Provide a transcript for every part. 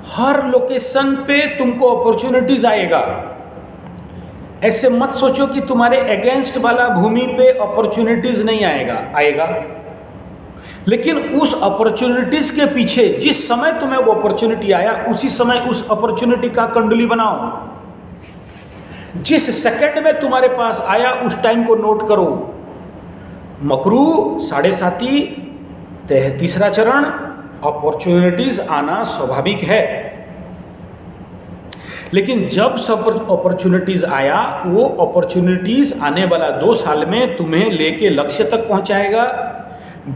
हर location पे तुमको opportunities आएगा। ऐसे मत सोचो कि तुम्हारे अगेंस्ट वाला भूमि पे अपॉर्चुनिटीज नहीं आएगा। लेकिन उस अपॉर्चुनिटीज के पीछे जिस समय तुम्हें वो अपॉर्चुनिटी आया उसी समय उस अपॉर्चुनिटी का कुंडली बनाओ। जिस सेकंड में तुम्हारे पास आया उस टाइम को नोट करो। मकरू 7.5 तीसरा चरण, अपॉर्चुनिटीज आना स्वाभाविक है। लेकिन जब सब अपॉर्चुनिटीज आया, वो अपॉर्चुनिटीज आने वाला 2 साल में तुम्हें लेके लक्ष्य तक पहुंचाएगा,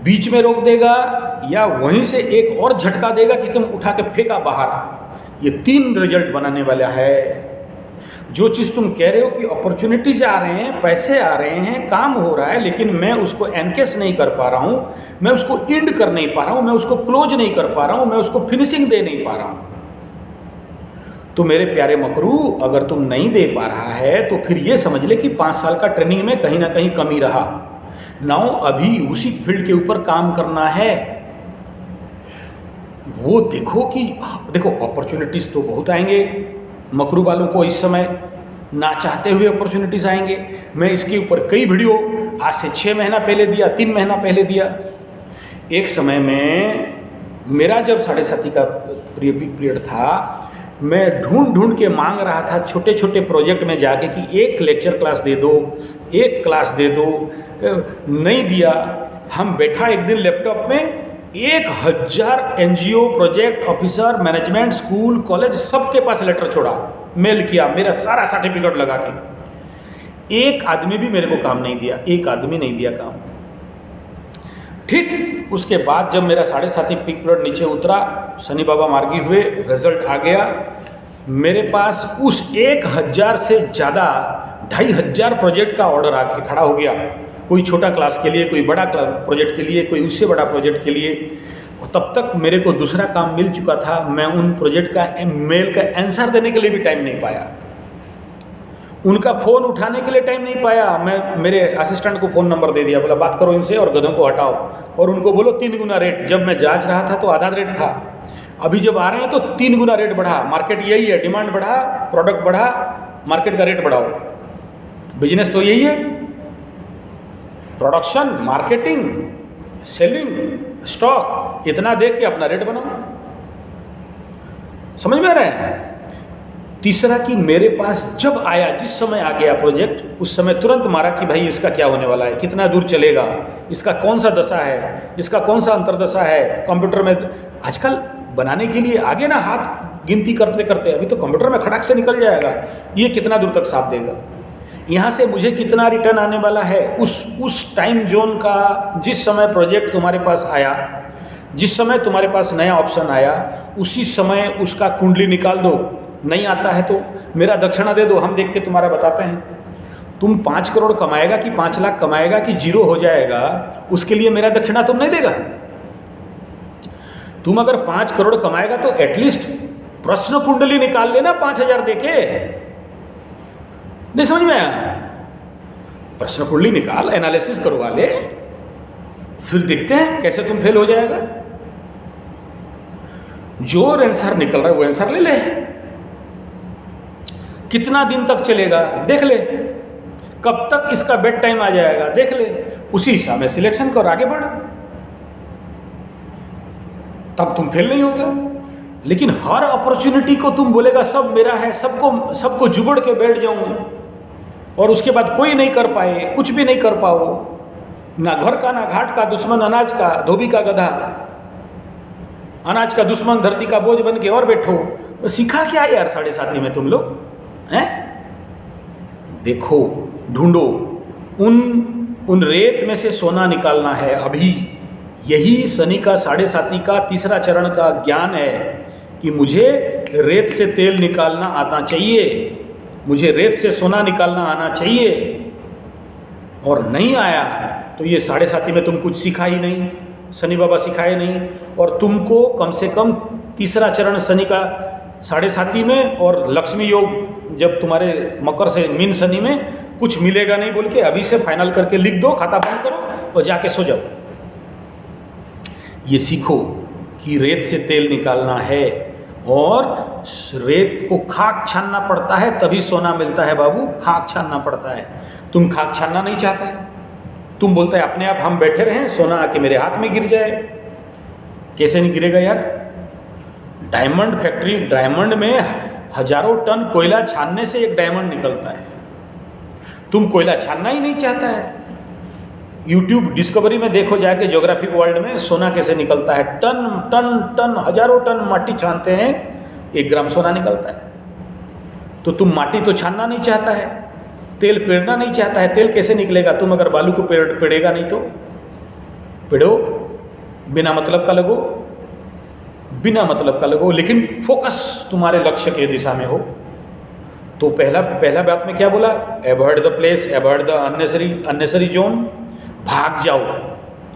बीच में रोक देगा, या वहीं से एक और झटका देगा कि तुम उठा के फेंका बाहर। ये 3 रिजल्ट बनाने वाला है। जो चीज़ तुम कह रहे हो कि अपॉर्चुनिटीज आ रहे हैं, पैसे आ रहे हैं, काम हो रहा है, लेकिन मैं उसको एनकेस नहीं कर पा रहा हूँ, मैं उसको इंड कर नहीं पा रहा हूँ, मैं उसको क्लोज नहीं कर पा रहा हूँ, मैं उसको फिनिशिंग दे नहीं पा रहा हूँ। तो मेरे प्यारे मकरू, अगर तुम नहीं दे पा रहा है तो फिर ये समझ ले कि 5 साल का ट्रेनिंग में कहीं ना कहीं कमी रहा। नाउ अभी उसी फील्ड के ऊपर काम करना है। वो देखो अपॉर्चुनिटीज तो बहुत आएंगे मकरू वालों को। इस समय ना चाहते हुए अपॉर्चुनिटीज आएंगे। मैं इसके ऊपर कई वीडियो आज से 6 महीना पहले दिया, 3 महीना पहले दिया। एक समय में मेरा जब 7.5 का पीरियड था, मैं ढूंढ के मांग रहा था छोटे छोटे प्रोजेक्ट में जाके कि एक लेक्चर क्लास दे दो, एक क्लास दे दो। नहीं दिया। हम बैठा एक दिन लैपटॉप में 1000 NGO project officer, management, school, college सबके पास लेटर छोड़ा, मेल किया, मेरा सारा सर्टिफिकेट लगा के। एक आदमी भी मेरे को काम नहीं दिया, एक आदमी नहीं दिया काम। ठीक उसके बाद जब मेरा 7.5 पीक पीरियड नीचे उतरा, शनि बाबा मार्गी हुए, रिजल्ट आ गया। मेरे पास उस 1000 से ज़्यादा 2500 प्रोजेक्ट का ऑर्डर आके खड़ा हो गया। कोई छोटा क्लास के लिए, कोई बड़ा प्रोजेक्ट के लिए, कोई उससे बड़ा प्रोजेक्ट के लिए। और तब तक मेरे को दूसरा काम मिल चुका था। मैं उन प्रोजेक्ट का मेल का आंसर देने के लिए भी टाइम नहीं पाया, उनका फ़ोन उठाने के लिए टाइम नहीं पाया। मैं मेरे असिस्टेंट को फ़ोन नंबर दे दिया, बोला बात करो इनसे और गधों को हटाओ, और उनको बोलो 3 गुना रेट। जब मैं जांच रहा था तो आधा रेट था, अभी जब आ रहे हैं तो 3 गुना रेट बढ़ा। मार्केट यही है, डिमांड बढ़ा, प्रोडक्ट बढ़ा, मार्केट का रेट बढ़ाओ। बिजनेस तो यही है, प्रोडक्शन, मार्केटिंग, सेलिंग, स्टॉक, इतना देख के अपना रेट बनाओ। समझ में आ रहा है? तीसरा कि मेरे पास जब आया, जिस समय आ गया प्रोजेक्ट, उस समय तुरंत मारा कि भाई इसका क्या होने वाला है, कितना दूर चलेगा, इसका कौन सा दशा है, इसका कौन सा अंतरदशा है। कंप्यूटर में आजकल बनाने के लिए आगे ना हाथ गिनती करते करते, अभी तो कंप्यूटर में खड़ाक से निकल जाएगा, ये कितना दूर तक साफ देगा, यहाँ से मुझे कितना रिटर्न आने वाला है। उस टाइम जोन का, जिस समय प्रोजेक्ट तुम्हारे पास आया, जिस समय तुम्हारे पास नया ऑप्शन आया, उसी समय उसका कुंडली निकाल दो। नहीं आता है तो मेरा दक्षिणा दे दो, हम देख के तुम्हारा बताते हैं। तुम 5 करोड़ कमाएगा कि 5 लाख कमाएगा कि 0 हो जाएगा, उसके लिए मेरा दक्षिणा तुम नहीं देगा। तुम अगर 5 करोड़ कमाएगा तो एटलीस्ट प्रश्न कुंडली निकाल लेना 5000 देके। नहीं समझ में आया? प्रश्न कुंडली निकाल, एनालिसिस करवा ले, फिर देखते हैं कैसे तुम फेल हो जाएगा। जो आंसर निकल रहा है वो आंसर ले ले। कितना दिन तक चलेगा देख ले, कब तक इसका बेड टाइम आ जाएगा देख ले, उसी हिसाब में सिलेक्शन कर, आगे बढ़, तब तुम फेल नहीं होगा। लेकिन हर अपॉर्चुनिटी को तुम बोलेगा सब मेरा है, सबको जुगड़ के बैठ जाऊं, और उसके बाद कोई नहीं कर पाए, कुछ भी नहीं कर पाओ, ना घर का ना घाट का, दुश्मन अनाज का, धोबी का गधा, अनाज का दुश्मन, धरती का बोझ बन के और बैठो। तो सीखा क्या यार 7.5 में तुम लोग हैं? देखो, ढूंढो, उन रेत में से सोना निकालना है अभी। यही शनि का 7.5 का तीसरा चरण का ज्ञान है कि मुझे रेत से तेल निकालना आना चाहिए, मुझे रेत से सोना निकालना आना चाहिए। और नहीं आया तो ये 7.5 में तुम कुछ सीखा ही नहीं, शनि बाबा सिखाए नहीं। और तुमको कम से कम तीसरा चरण शनि का 7.5 में, और लक्ष्मी योग जब तुम्हारे मकर से मीन शनि में, कुछ मिलेगा नहीं बोल के अभी से फाइनल करके लिख दो, खाता बंद करो और जाके सो जाओ। ये सीखो कि रेत से तेल निकालना है, और रेत को खाक छानना पड़ता है तभी सोना मिलता है बाबू, खाक छानना पड़ता है। तुम खाक छानना नहीं चाहता है, तुम बोलता है अपने आप हम बैठे रहें, सोना आके मेरे हाथ में गिर जाए। कैसे नहीं गिरेगा यार? डायमंड फैक्ट्री, डायमंड में हजारों टन कोयला छानने से एक डायमंड निकलता है। तुम कोयला छानना ही नहीं चाहता है। यूट्यूब डिस्कवरी में देखो जाके, ज्योग्राफिक वर्ल्ड में सोना कैसे निकलता है। टन टन टन हजारों टन माटी छानते हैं, 1 ग्राम सोना निकलता है। तो तुम माटी तो छानना नहीं चाहता है, तेल पेड़ना नहीं चाहता है। तेल कैसे निकलेगा? तुम अगर बालू को पेड़ेगा नहीं तो पेड़ो, बिना मतलब का लगो, बिना मतलब का लगो, लेकिन फोकस तुम्हारे लक्ष्य के दिशा में हो। तो पहला बात में क्या बोला? Avoid the place, avoid the unnecessary zone, भाग जाओ,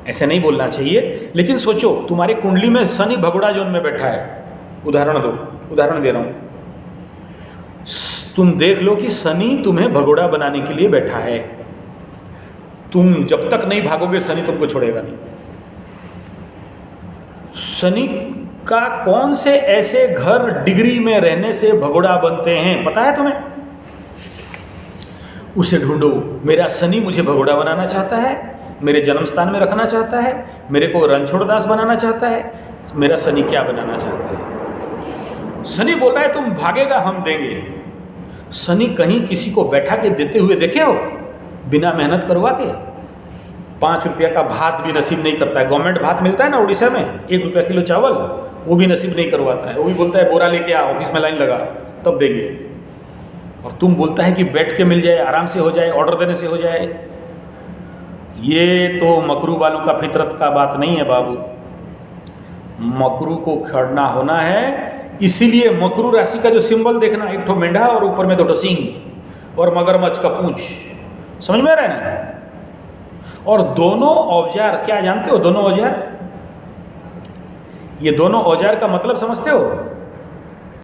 ऐसे नहीं बोलना चाहिए। लेकिन सोचो तुम्हारी कुंडली में शनि भगोड़ा जोन में बैठा है, उदाहरण दे रहा हूँ। तुम देख लो कि शनि तुम्हें भगोड़ा बनाने के लिए बैठा है। तुम जब तक नहीं भागोगे शनि तुमको छोड़ेगा नहीं। शनि का कौन से ऐसे घर डिग्री में रहने से भगोड़ा बनते हैं पता है तुम्हें? उसे ढूंढो। मेरा शनि मुझे भगोड़ा बनाना चाहता है, मेरे जन्म स्थान में रखना चाहता है, मेरे को रणछोड़दास बनाना चाहता है। मेरा शनि क्या बनाना चाहता है? शनि बोल रहा है तुम भागेगा हम देंगे। शनि कहीं किसी को बैठा के देते हुए देखे हो? बिना मेहनत करवा के 5 रुपया का भात भी नसीब नहीं करता है। गवर्नमेंट भात मिलता है ना उड़ीसा में, 1 रुपया किलो चावल, वो भी नसीब नहीं करवाता है। वो भी बोलता है बोरा लेके आ, ऑफिस में लाइन लगा तब देंगे। और तुम बोलता है कि बैठ के मिल जाए, आराम से हो जाए, ऑर्डर देने से हो जाए। ये तो मकरू वालों का फितरत का बात नहीं है बाबू। मकरू को खड़ना होना है। इसीलिए मकरू राशि का जो सिंबल देखना, एक ठो मेंढा और ऊपर में 2 सींग और मगरमच्छ का पूंछ, समझ में आ रहा है ना? और दोनों औजार क्या जानते हो? दोनों औजार, ये दोनों औजार का मतलब समझते हो?